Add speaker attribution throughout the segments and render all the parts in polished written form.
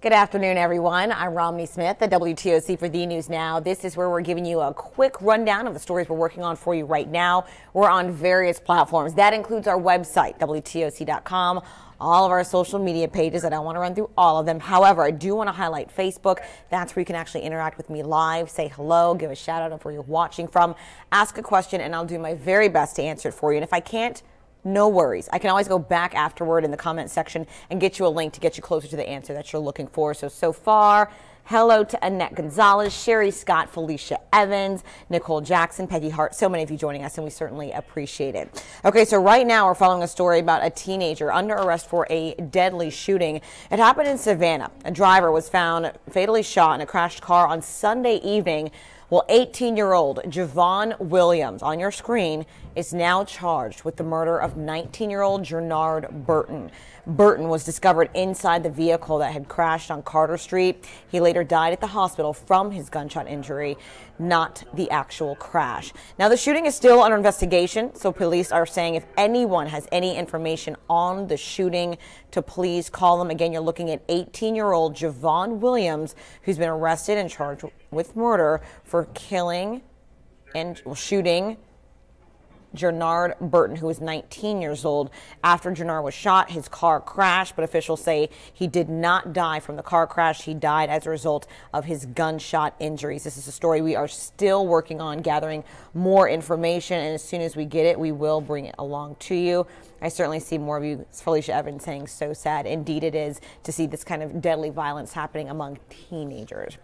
Speaker 1: Good afternoon, everyone. I'm Romney Smith at WTOC for the News Now. This is where we're giving you a quick rundown of the stories we're working on for you right now. We're on various platforms. That includes our website, WTOC.com, all of our social media pages. I don't want to run through all of them. However, I do want to highlight Facebook. That's where you can actually interact with me live, say hello, give a shout out of where you're watching from, ask a question, and I'll do my very best to answer it for you. And if I can't, no worries. I can always go back afterward in the comment section and get you a link to get you closer to the answer that you're looking for. So far, hello to Annette Gonzalez, Sherry Scott, Felicia Evans, Nicole Jackson, Peggy Hart. So many of you joining us, and we certainly appreciate it. Okay, so right now we're following a story about a teenager under arrest for a deadly shooting. It happened in Savannah. A driver was found fatally shot in a crashed car on Sunday evening. Well, 18-year-old Javon Williams, on your screen, is now charged with the murder of 19-year-old Jernard Burton. Burton was discovered inside the vehicle that had crashed on Carter Street. He later died at the hospital from his gunshot injury, not the actual crash. Now, the shooting is still under investigation, so police are saying if anyone has any information on the shooting, to please call them. Again, you're looking at 18-year-old Javon Williams, who's been arrested and charged with murder for killing and shooting Jernard Burton, who was 19 years old. After Jernard was shot, his car crashed, but officials say he did not die from the car crash. He died as a result of his gunshot injuries. This is a story we are still working on, gathering more information, and as soon as we get it, we will bring it along to you. I certainly see more of you, Felicia Evans, saying so sad. Indeed it is to see this kind of deadly violence happening among teenagers.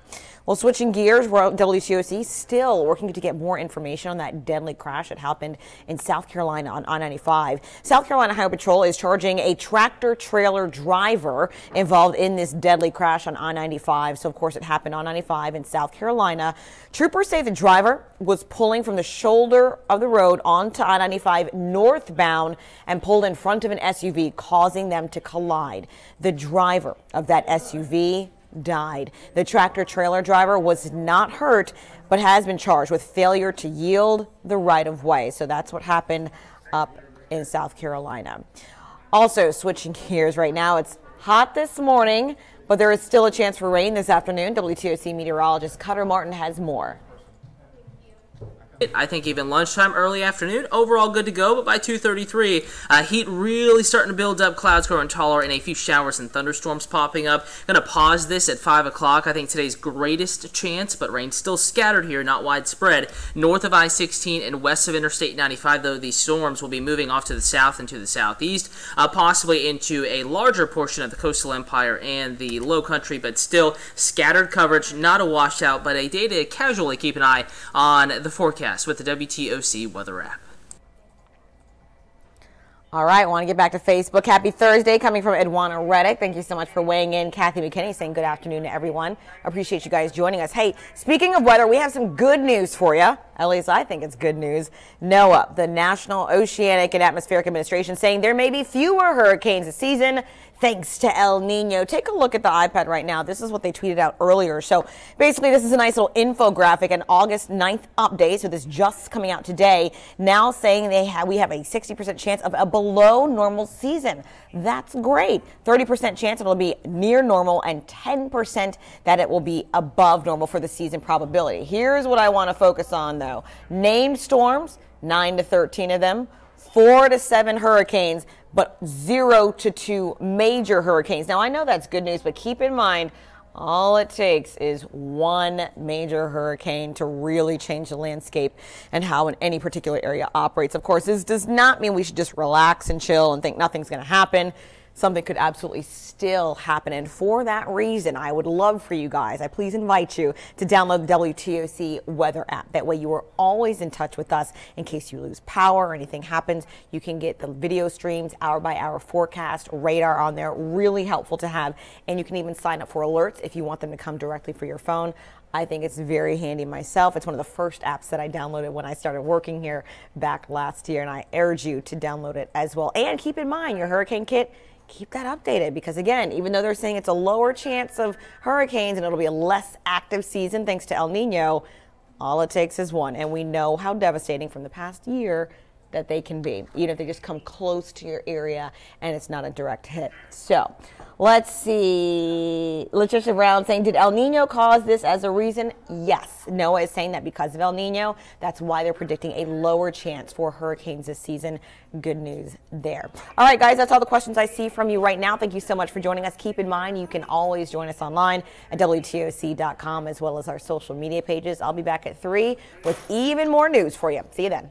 Speaker 1: Well, switching gears, we're at WTOC still working to get more information on that deadly crash that happened in South Carolina on I-95. South Carolina Highway Patrol is charging a tractor-trailer driver involved in this deadly crash on I-95. So, of course, it happened on I-95 in South Carolina. Troopers say the driver was pulling from the shoulder of the road onto I-95 northbound and pulled in front of an SUV, causing them to collide. The driver of that SUV died. The tractor-trailer driver was not hurt, but has been charged with failure to yield the right-of-way. So that's what happened up in South Carolina. Also, switching gears right now, it's hot this morning, but there is still a chance for rain this afternoon. WTOC meteorologist Cutter Martin has more.
Speaker 2: I think even lunchtime, early afternoon, overall good to go, but by 2:33, heat really starting to build up, clouds growing taller, and a few showers and thunderstorms popping up. Going to pause this at 5 o'clock. I think today's greatest chance, but rain still scattered here, not widespread. North of I-16 and west of Interstate 95, though, these storms will be moving off to the south and to the southeast, possibly into a larger portion of the coastal empire and the low country, but still scattered coverage, not a washout, but a day to casually keep an eye on the forecast with the WTOC weather app.
Speaker 1: All right, I want to get back to Facebook. Happy Thursday, coming from Edwana Reddick. Thank you so much for weighing in. Kathy McKinney saying good afternoon to everyone. Appreciate you guys joining us. Hey, speaking of weather, we have some good news for you. At least I think it's good news. NOAA, the National Oceanic and Atmospheric Administration, saying there may be fewer hurricanes this season thanks to El Nino. Take a look at the iPad right now. This is what they tweeted out earlier. So basically, this is a nice little infographic, an August 9th update. So this just coming out today, now saying we have a 60% chance of a below normal season. That's great. 30% chance it'll be near normal and 10% that it will be above normal for the season probability. Here's what I want to focus on, though. Named storms, 9 to 13 of them. 4 to 7 hurricanes, but 0 to 2 major hurricanes. Now, I know that's good news, but keep in mind, all it takes is one major hurricane to really change the landscape and how any particular area operates. Of course, this does not mean we should just relax and chill and think nothing's going to happen. Something could absolutely still happen. And for that reason, I would love for you guys, I please invite you to download the WTOC weather app. That way you are always in touch with us in case you lose power or anything happens. You can get the video streams, hour by hour forecast, radar on there. Really helpful to have. And you can even sign up for alerts if you want them to come directly for your phone. I think it's very handy myself. It's one of the first apps that I downloaded when I started working here back last year, and I urge you to download it as well. And keep in mind, your hurricane kit, keep that updated, because again, even though they're saying it's a lower chance of hurricanes and it'll be a less active season thanks to El Nino, all it takes is one. And we know how devastating from the past year that they can be, even if they just come close to your area and it's not a direct hit. So let's see. Letitia Brown saying, did El Nino cause this as a reason? Yes. NOAA is saying that because of El Nino, that's why they're predicting a lower chance for hurricanes this season. Good news there. All right, guys, that's all the questions I see from you right now. Thank you so much for joining us. Keep in mind, you can always join us online at WTOC.com as well as our social media pages. I'll be back at 3 with even more news for you. See you then.